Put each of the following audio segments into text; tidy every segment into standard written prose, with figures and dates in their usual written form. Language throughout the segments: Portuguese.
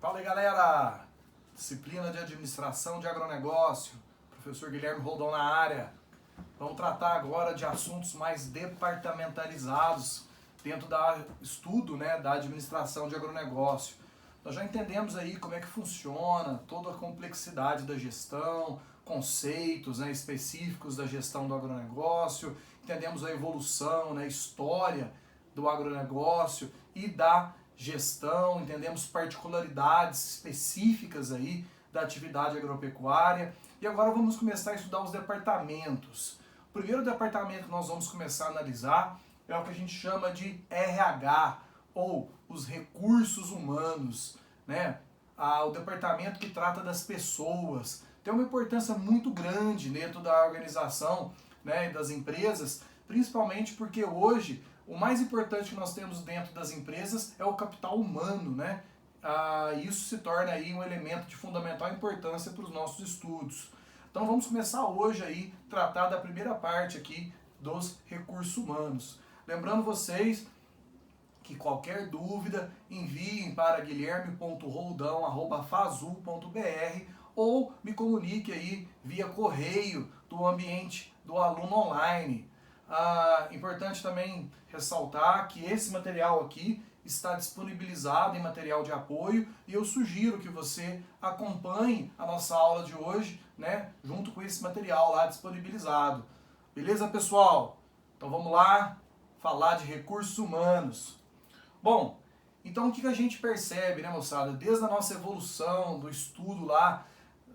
Fala aí, galera! Disciplina de Administração de Agronegócio, professor Guilherme Roldão na área. Vamos tratar agora de assuntos mais departamentalizados dentro da estudo, da administração de agronegócio. Nós já entendemos aí como é que funciona toda a complexidade da gestão, conceitos específicos da gestão do agronegócio, entendemos a evolução, a história do agronegócio e da gestão, entendemos particularidades específicas aí da atividade agropecuária. E agora vamos começar a estudar os departamentos. O primeiro departamento que nós vamos começar a analisar é o que a gente chama de RH, ou os recursos humanos, o departamento que trata das pessoas. Tem uma importância muito grande dentro da organização, e das empresas, principalmente porque hoje o mais importante que nós temos dentro das empresas é o capital humano, isso se torna aí um elemento de fundamental importância para os nossos estudos. Então vamos começar hoje aí tratar da primeira parte aqui dos recursos humanos. Lembrando vocês que qualquer dúvida enviem para guilherme.roldão@fazul.br ou me comunique aí via correio do ambiente do aluno online. Importante também ressaltar que esse material aqui está disponibilizado em material de apoio e eu sugiro que você acompanhe a nossa aula de hoje, junto com esse material lá disponibilizado. Beleza, pessoal? Então vamos lá falar de recursos humanos. Bom, então o que a gente percebe, moçada? Desde a nossa evolução, do estudo lá,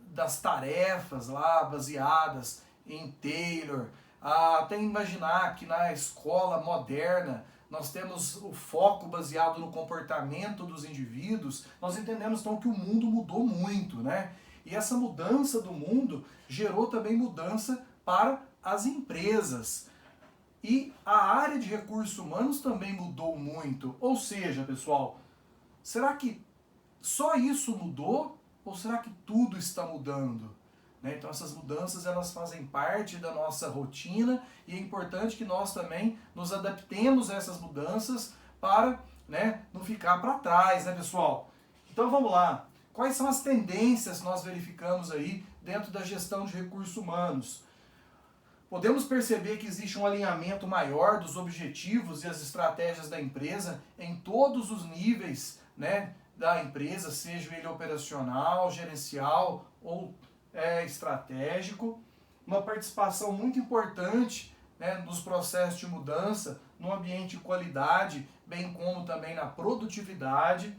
das tarefas lá baseadas em Taylor, até imaginar que na escola moderna nós temos o foco baseado no comportamento dos indivíduos, nós entendemos então que o mundo mudou muito, E essa mudança do mundo gerou também mudança para as empresas. E a área de recursos humanos também mudou muito. Ou seja, pessoal, será que só isso mudou ou será que tudo está mudando? Então essas mudanças elas fazem parte da nossa rotina e é importante que nós também nos adaptemos a essas mudanças para não ficar para trás, pessoal? Então vamos lá. Quais são as tendências que nós verificamos aí dentro da gestão de recursos humanos? Podemos perceber que existe um alinhamento maior dos objetivos e as estratégias da empresa em todos os níveis da empresa, seja ele operacional, gerencial ou estratégico, uma participação muito importante nos processos de mudança, no ambiente de qualidade, bem como também na produtividade,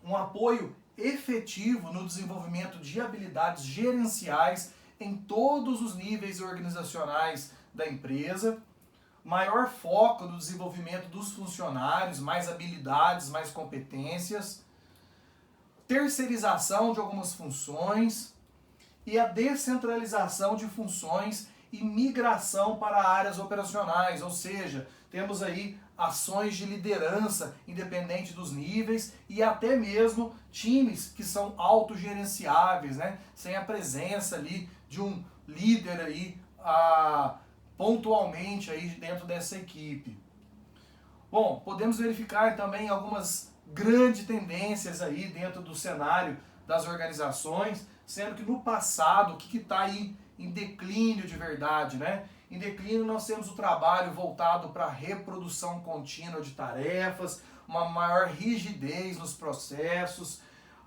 um apoio efetivo no desenvolvimento de habilidades gerenciais em todos os níveis organizacionais da empresa, maior foco no desenvolvimento dos funcionários, mais habilidades, mais competências, terceirização de algumas funções e a descentralização de funções e migração para áreas operacionais, ou seja, temos aí ações de liderança independente dos níveis e até mesmo times que são autogerenciáveis, sem a presença ali de um líder aí pontualmente aí dentro dessa equipe. Bom, podemos verificar também algumas grandes tendências aí dentro do cenário das organizações, sendo que no passado, o que está aí em declínio de verdade, Em declínio nós temos o trabalho voltado para a reprodução contínua de tarefas, uma maior rigidez nos processos,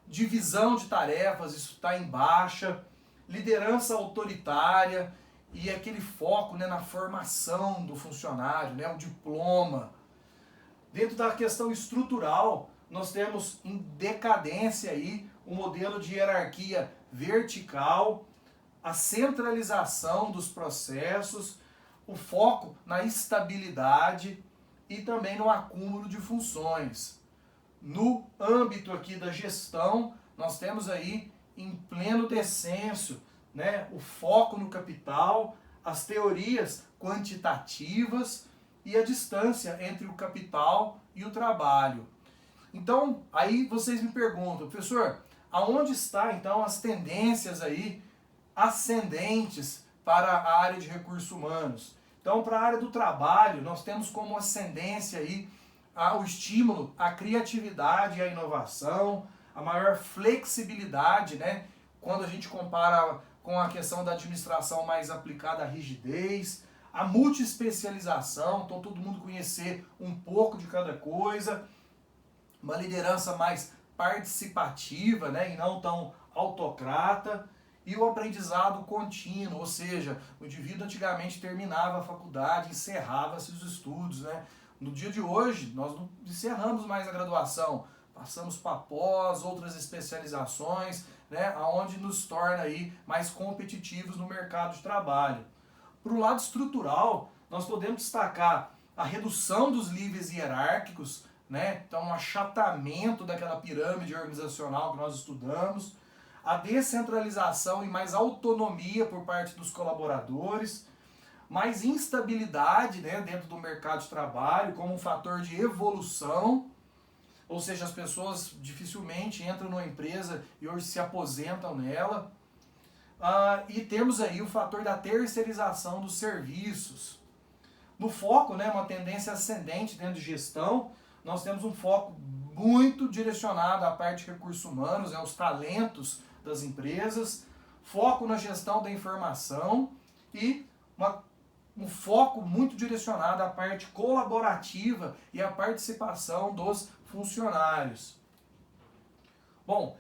divisão de tarefas, isso está em baixa, liderança autoritária e aquele foco na formação do funcionário, o diploma. Dentro da questão estrutural, nós temos em decadência aí o modelo de hierarquia vertical, a centralização dos processos, o foco na estabilidade e também no acúmulo de funções. No âmbito aqui da gestão, nós temos aí em pleno descenso, o foco no capital, as teorias quantitativas e a distância entre o capital e o trabalho. Então, aí vocês me perguntam, professor, aonde está então as tendências aí ascendentes para a área de recursos humanos? Então, para a área do trabalho, nós temos como ascendência aí o estímulo à criatividade e à inovação, a maior flexibilidade, né? Quando a gente compara com a questão da administração mais aplicada à rigidez, a multiespecialização, então todo mundo conhecer um pouco de cada coisa, uma liderança mais participativa, né, e não tão autocrata, e o aprendizado contínuo, ou seja, o indivíduo antigamente terminava a faculdade, encerrava seus estudos, né? No dia de hoje, nós não encerramos mais a graduação, passamos para pós, outras especializações, né, onde nos torna aí mais competitivos no mercado de trabalho. Para o lado estrutural, nós podemos destacar a redução dos níveis hierárquicos, né? Então, um achatamento daquela pirâmide organizacional que nós estudamos, a descentralização e mais autonomia por parte dos colaboradores, mais instabilidade, né, dentro do mercado de trabalho como um fator de evolução, ou seja, as pessoas dificilmente entram numa empresa e hoje se aposentam nela. E temos aí o fator da terceirização dos serviços. No foco, né, uma tendência ascendente dentro de gestão, nós temos um foco muito direcionado à parte de recursos humanos, aos talentos das empresas, foco na gestão da informação e um foco muito direcionado à parte colaborativa e à participação dos funcionários. Bom,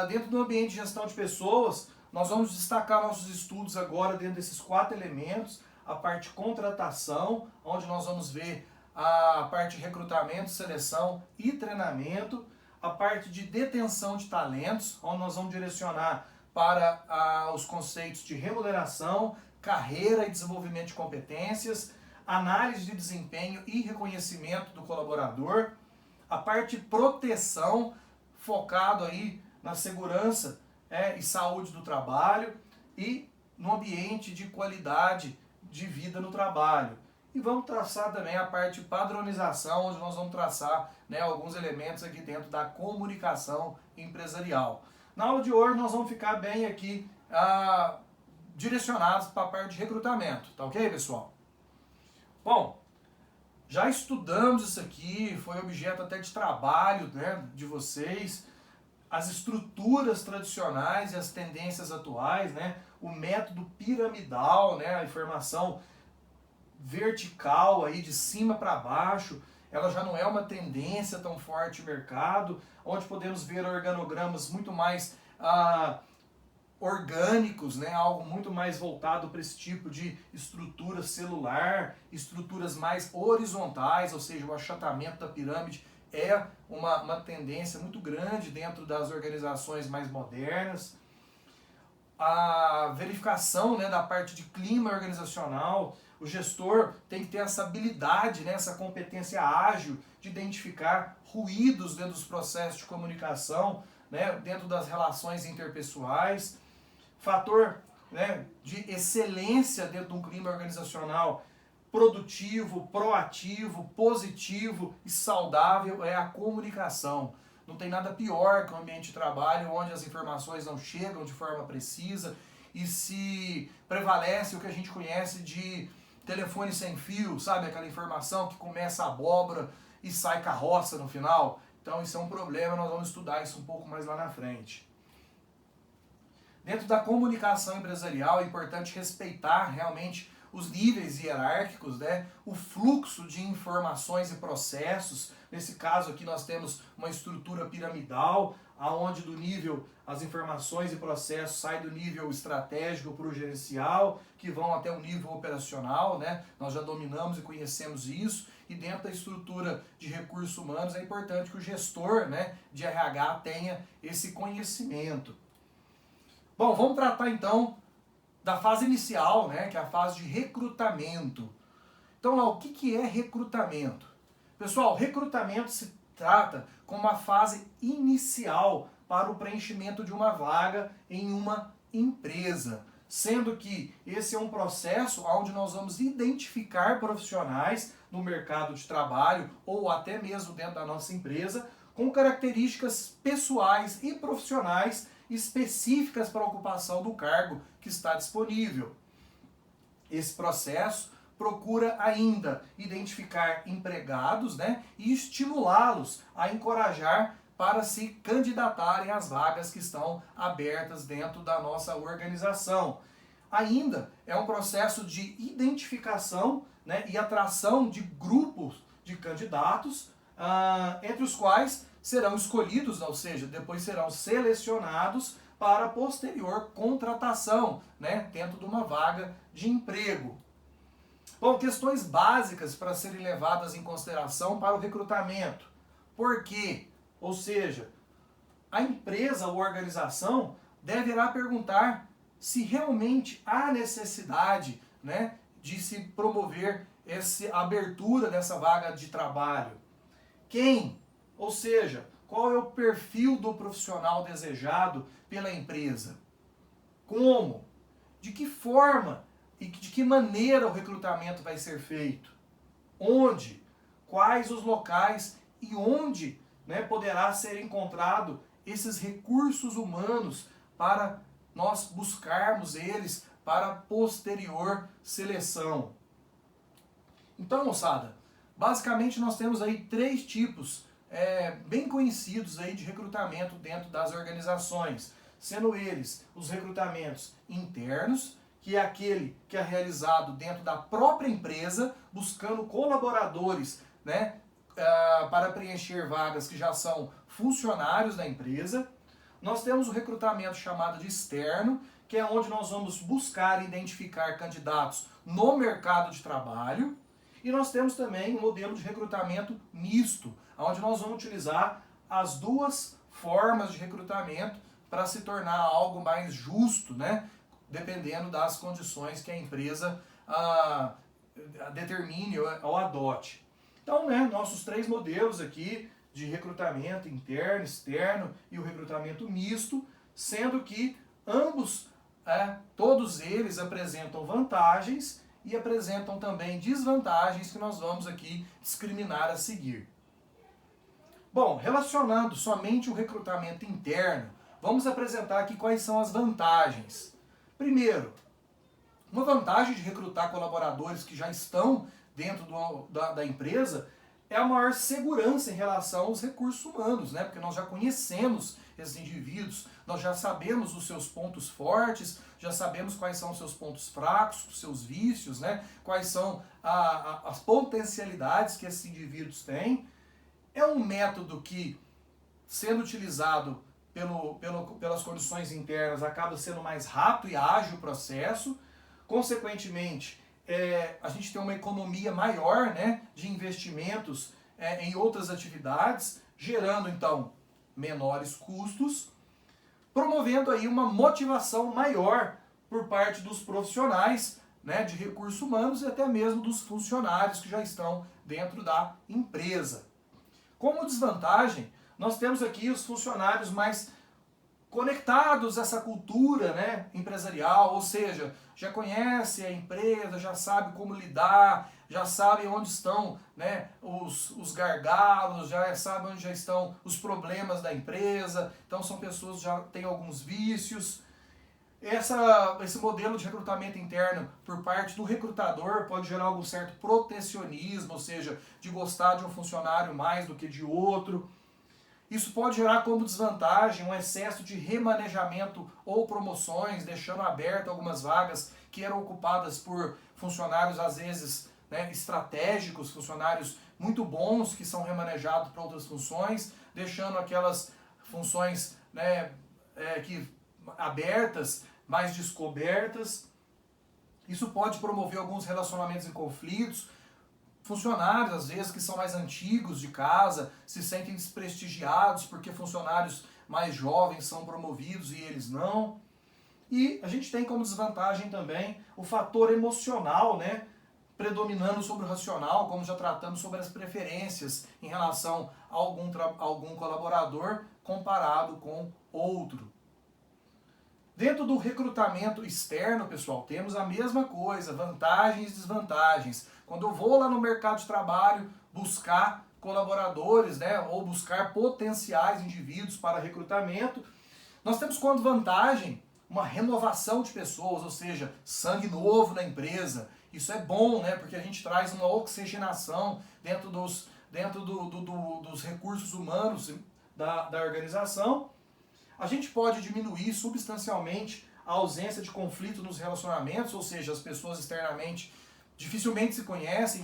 dentro do ambiente de gestão de pessoas, nós vamos destacar nossos estudos agora dentro desses 4 elementos, a parte de contratação, onde nós vamos ver a parte de recrutamento, seleção e treinamento, a parte de detenção de talentos, onde nós vamos direcionar para os conceitos de remuneração, carreira e desenvolvimento de competências, análise de desempenho e reconhecimento do colaborador, a parte de proteção, focado aí na segurança e saúde do trabalho e no ambiente de qualidade de vida no trabalho. E vamos traçar também a parte de padronização, onde nós vamos traçar, né, alguns elementos aqui dentro da comunicação empresarial. Na aula de hoje nós vamos ficar bem aqui direcionados para a parte de recrutamento, tá ok, pessoal? Bom, já estudamos isso aqui, foi objeto até de trabalho, né, de vocês, as estruturas tradicionais e as tendências atuais, né, o método piramidal, né, a informação vertical aí de cima para baixo, ela já não é uma tendência tão forte no mercado, onde podemos ver organogramas muito mais orgânicos, né, algo muito mais voltado para esse tipo de estrutura celular, estruturas mais horizontais, ou seja, o achatamento da pirâmide é uma tendência muito grande dentro das organizações mais modernas. A verificação, né, da parte de clima organizacional, o gestor tem que ter essa habilidade, né, essa competência ágil de identificar ruídos dentro dos processos de comunicação, né, dentro das relações interpessoais. Fator, né, de excelência dentro de um clima organizacional produtivo, proativo, positivo e saudável é a comunicação. Não tem nada pior que um ambiente de trabalho onde as informações não chegam de forma precisa e se prevalece o que a gente conhece de telefone sem fio, sabe? Aquela informação que começa a abóbora e sai carroça no final. Então isso é um problema, nós vamos estudar isso um pouco mais lá na frente. Dentro da comunicação empresarial é importante respeitar realmente os níveis hierárquicos, né? O fluxo de informações e processos. Nesse caso aqui nós temos uma estrutura piramidal, aonde do nível, as informações e processos saem do nível estratégico para o gerencial, que vão até o nível operacional, né? Nós já dominamos e conhecemos isso, e dentro da estrutura de recursos humanos é importante que o gestor, né, de RH tenha esse conhecimento. Bom, vamos tratar então da fase inicial, né, que é a fase de recrutamento. Então, lá, o que é recrutamento? Pessoal, recrutamento se trata como uma fase inicial para o preenchimento de uma vaga em uma empresa, sendo que esse é um processo onde nós vamos identificar profissionais no mercado de trabalho ou até mesmo dentro da nossa empresa com características pessoais e profissionais específicas para a ocupação do cargo que está disponível. Esse processo procura ainda identificar empregados, né, e estimulá-los a encorajar para se candidatarem às vagas que estão abertas dentro da nossa organização. Ainda é um processo de identificação, né, e atração de grupos de candidatos, entre os quais serão escolhidos, ou seja, depois serão selecionados para posterior contratação, né, dentro de uma vaga de emprego. Bom, questões básicas para serem levadas em consideração para o recrutamento. Por quê? Ou seja, a empresa ou organização deverá perguntar se realmente há necessidade, né, de se promover essa abertura dessa vaga de trabalho. Quem? Ou seja, qual é o perfil do profissional desejado pela empresa? Como? De que forma e de que maneira o recrutamento vai ser feito? Onde? Quais os locais e onde, né, poderá ser encontrado esses recursos humanos para nós buscarmos eles para posterior seleção? Então, moçada, basicamente nós temos aí 3 tipos bem conhecidos aí de recrutamento dentro das organizações, sendo eles os recrutamentos internos, que é aquele que é realizado dentro da própria empresa, buscando colaboradores, né, para preencher vagas que já são funcionários da empresa. Nós temos o recrutamento chamado de externo, que é onde nós vamos buscar e identificar candidatos no mercado de trabalho. E nós temos também um modelo de recrutamento misto, onde nós vamos utilizar as 2 formas de recrutamento para se tornar algo mais justo, né? Dependendo das condições que a empresa determine ou adote. Então, né, nossos 3 modelos aqui de recrutamento interno, externo e o recrutamento misto, sendo que ambos, todos eles apresentam vantagens e apresentam também desvantagens que nós vamos aqui discriminar a seguir. Bom, relacionando somente o recrutamento interno, vamos apresentar aqui quais são as vantagens. Primeiro, uma vantagem de recrutar colaboradores que já estão dentro da empresa é a maior segurança em relação aos recursos humanos, né? Porque nós já conhecemos esses indivíduos, nós já sabemos os seus pontos fortes, já sabemos quais são os seus pontos fracos, os seus vícios, né? Quais são as potencialidades que esses indivíduos têm. É um método que, sendo utilizado pelas condições internas, acaba sendo mais rápido e ágil o processo. Consequentemente, a gente tem uma economia maior, né, de investimentos em outras atividades, gerando então menores custos, promovendo aí uma motivação maior por parte dos profissionais, né, de recursos humanos e até mesmo dos funcionários que já estão dentro da empresa. Como desvantagem, nós temos aqui os funcionários mais conectados a essa cultura, né, empresarial, ou seja, já conhece a empresa, já sabe como lidar, já sabe onde estão, né, os gargalos, já sabe onde já estão os problemas da empresa, então são pessoas que já têm alguns vícios. Esse modelo de recrutamento interno por parte do recrutador pode gerar algum certo protecionismo, ou seja, de gostar de um funcionário mais do que de outro. Isso pode gerar como desvantagem um excesso de remanejamento ou promoções, deixando aberto algumas vagas que eram ocupadas por funcionários, às vezes, né, estratégicos, funcionários muito bons que são remanejados para outras funções, deixando aquelas funções, né, abertas, mais descobertas. Isso pode promover alguns relacionamentos em conflitos. Funcionários, às vezes, que são mais antigos de casa, se sentem desprestigiados porque funcionários mais jovens são promovidos e eles não. E a gente tem como desvantagem também o fator emocional, né, predominando sobre o racional, como já tratamos sobre as preferências em relação a algum colaborador comparado com outro. Dentro do recrutamento externo, pessoal, temos a mesma coisa, vantagens e desvantagens. Quando eu vou lá no mercado de trabalho buscar colaboradores, né, ou buscar potenciais indivíduos para recrutamento, nós temos como vantagem uma renovação de pessoas, ou seja, sangue novo na empresa. Isso é bom, né, porque a gente traz uma oxigenação dentro dos recursos humanos, da organização. A gente pode diminuir substancialmente a ausência de conflito nos relacionamentos, ou seja, as pessoas externamente dificilmente se conhecem,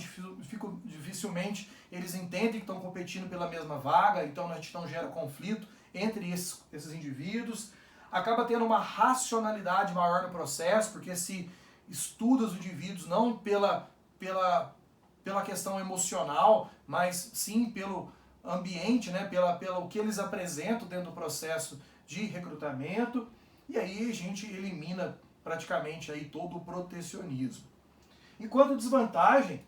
dificilmente eles entendem que estão competindo pela mesma vaga, então a gente não gera conflito entre esses indivíduos. Acaba tendo uma racionalidade maior no processo, porque se estuda os indivíduos não pela questão emocional, mas sim pelo ambiente, né, pelo que eles apresentam dentro do processo de recrutamento, e aí a gente elimina praticamente aí todo o protecionismo. Enquanto desvantagem,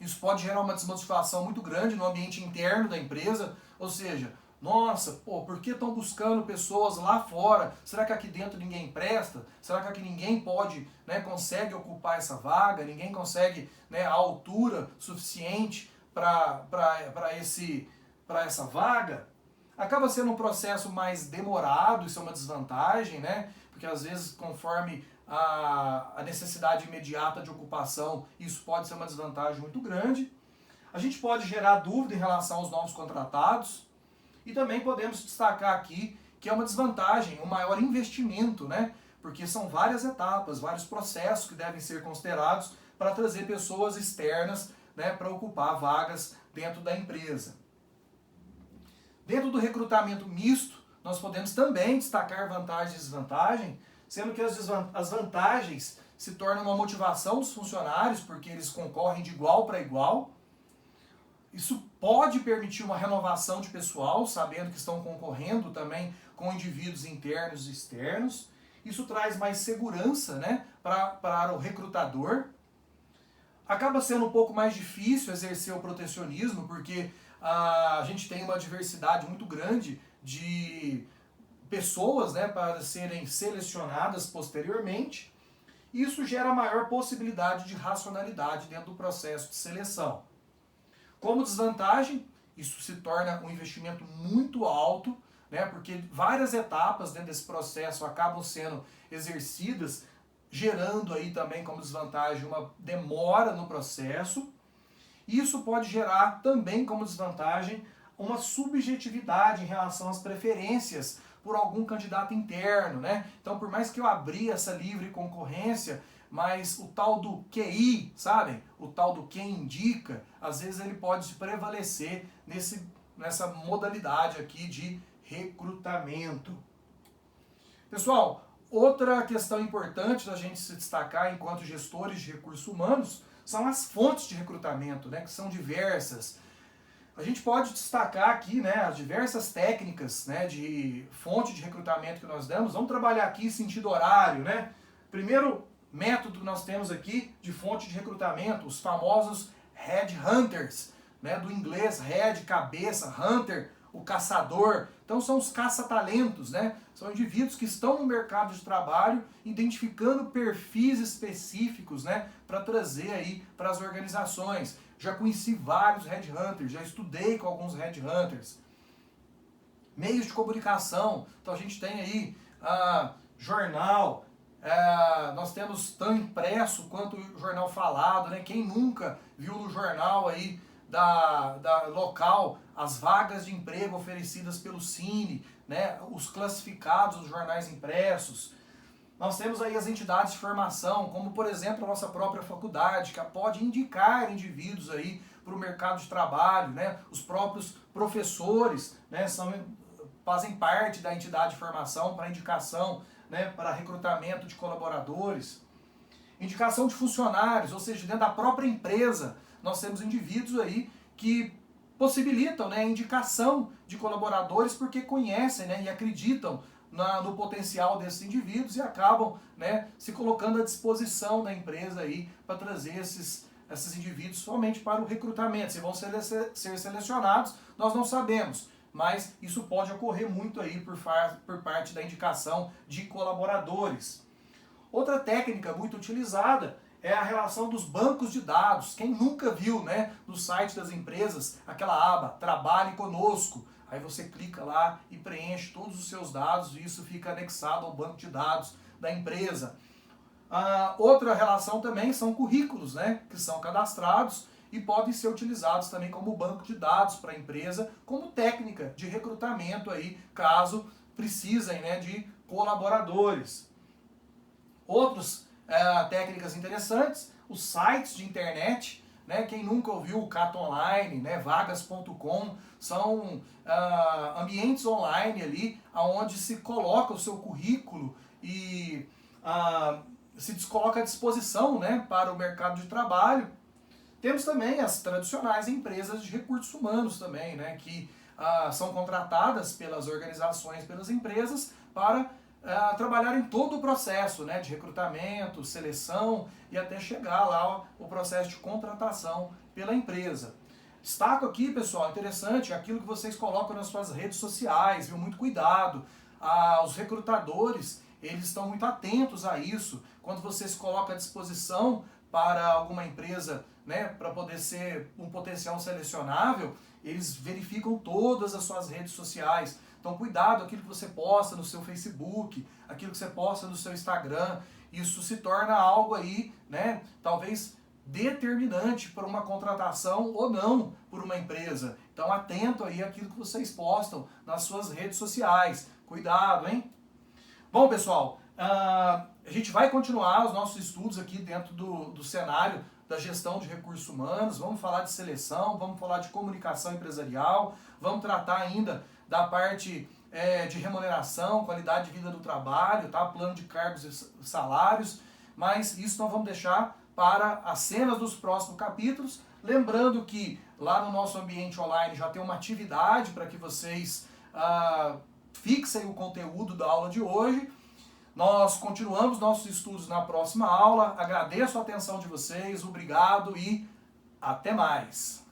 isso pode gerar uma desmotivação muito grande no ambiente interno da empresa, ou seja, nossa, por que estão buscando pessoas lá fora? Será que aqui dentro ninguém presta? Será que aqui ninguém pode, né, consegue ocupar essa vaga? Ninguém consegue, né, a altura suficiente para essa vaga? Acaba sendo um processo mais demorado, isso é uma desvantagem, né? Porque às vezes, conforme a necessidade imediata de ocupação, isso pode ser uma desvantagem muito grande. A gente pode gerar dúvida em relação aos novos contratados. E também podemos destacar aqui que é uma desvantagem, um maior investimento, né? Porque são várias etapas, vários processos que devem ser considerados para trazer pessoas externas, né, para ocupar vagas dentro da empresa. Dentro do recrutamento misto, nós podemos também destacar vantagens e desvantagens, sendo que as vantagens se tornam uma motivação dos funcionários, porque eles concorrem de igual para igual. Isso pode permitir uma renovação de pessoal, sabendo que estão concorrendo também com indivíduos internos e externos. Isso traz mais segurança, né, para o recrutador. Acaba sendo um pouco mais difícil exercer o protecionismo, porque a gente tem uma diversidade muito grande de pessoas, né, para serem selecionadas posteriormente. Isso gera maior possibilidade de racionalidade dentro do processo de seleção. Como desvantagem, isso se torna um investimento muito alto, né, porque várias etapas dentro desse processo acabam sendo exercidas, gerando aí também como desvantagem uma demora no processo. Isso pode gerar também como desvantagem uma subjetividade em relação às preferências por algum candidato interno, né? Então, por mais que eu abri essa livre concorrência, mas o tal do QI, sabem? O tal do quem indica, às vezes ele pode prevalecer nessa modalidade aqui de recrutamento. Pessoal, outra questão importante da gente se destacar enquanto gestores de recursos humanos são as fontes de recrutamento, né, que são diversas. A gente pode destacar aqui, né, as diversas técnicas, né, de fonte de recrutamento que nós damos. Vamos trabalhar aqui em sentido horário, né? Primeiro método que nós temos aqui de fonte de recrutamento, os famosos headhunters, né, do inglês head, cabeça, hunter, o caçador. Então são os caça-talentos, né? São indivíduos que estão no mercado de trabalho identificando perfis específicos, né, para trazer aí para as organizações. Já conheci vários headhunters, já estudei com alguns headhunters. Meios de comunicação, então a gente tem aí jornal, nós temos tanto impresso quanto jornal falado, né? Quem nunca viu no jornal aí da local as vagas de emprego oferecidas pelo Cine, né? Os classificados dos jornais impressos. Nós temos aí as entidades de formação, como por exemplo a nossa própria faculdade, que pode indicar indivíduos aí para o mercado de trabalho, né? Os próprios professores, né, fazem parte da entidade de formação para indicação, né, para recrutamento de colaboradores. Indicação de funcionários, ou seja, dentro da própria empresa, nós temos indivíduos aí que possibilitam, né, a indicação de colaboradores porque conhecem, né, e acreditam no potencial desses indivíduos e acabam, né, se colocando à disposição da empresa aí para trazer esses indivíduos somente para o recrutamento. Se vão ser selecionados, nós não sabemos, mas isso pode ocorrer muito aí por parte da indicação de colaboradores. Outra técnica muito utilizada é a relação dos bancos de dados. Quem nunca viu, né, no site das empresas aquela aba Trabalhe Conosco? Aí você clica lá e preenche todos os seus dados e isso fica anexado ao banco de dados da empresa. Outra relação também são currículos, né, que são cadastrados e podem ser utilizados também como banco de dados para a empresa, como técnica de recrutamento aí, caso precisem, né, de colaboradores. Outras técnicas interessantes, os sites de internet, né, quem nunca ouviu o Cato Online, né, vagas.com, são ambientes online ali, onde se coloca o seu currículo e se coloca à disposição, né, para o mercado de trabalho. Temos também as tradicionais empresas de recursos humanos também, né, que são contratadas pelas organizações, pelas empresas, para trabalhar em todo o processo, né, de recrutamento, seleção e até chegar lá o processo de contratação pela empresa. Destaco aqui, pessoal, interessante, aquilo que vocês colocam nas suas redes sociais, viu? Muito cuidado. Os recrutadores, eles estão muito atentos a isso. Quando você se coloca à disposição para alguma empresa, né, para poder ser um potencial selecionável, eles verificam todas as suas redes sociais. Então cuidado aquilo que você posta no seu Facebook, aquilo que você posta no seu Instagram, isso se torna algo aí, né, talvez determinante para uma contratação ou não por uma empresa. Então atento aí àquilo que vocês postam nas suas redes sociais. Cuidado, hein? Bom, pessoal, a gente vai continuar os nossos estudos aqui dentro do cenário da gestão de recursos humanos, vamos falar de seleção, vamos falar de comunicação empresarial, vamos tratar ainda da parte de remuneração, qualidade de vida do trabalho, tá? Plano de cargos e salários, mas isso nós vamos deixar para as cenas dos próximos capítulos. Lembrando que lá no nosso ambiente online já tem uma atividade para que vocês fixem o conteúdo da aula de hoje. Nós continuamos nossos estudos na próxima aula. Agradeço a atenção de vocês, obrigado e até mais!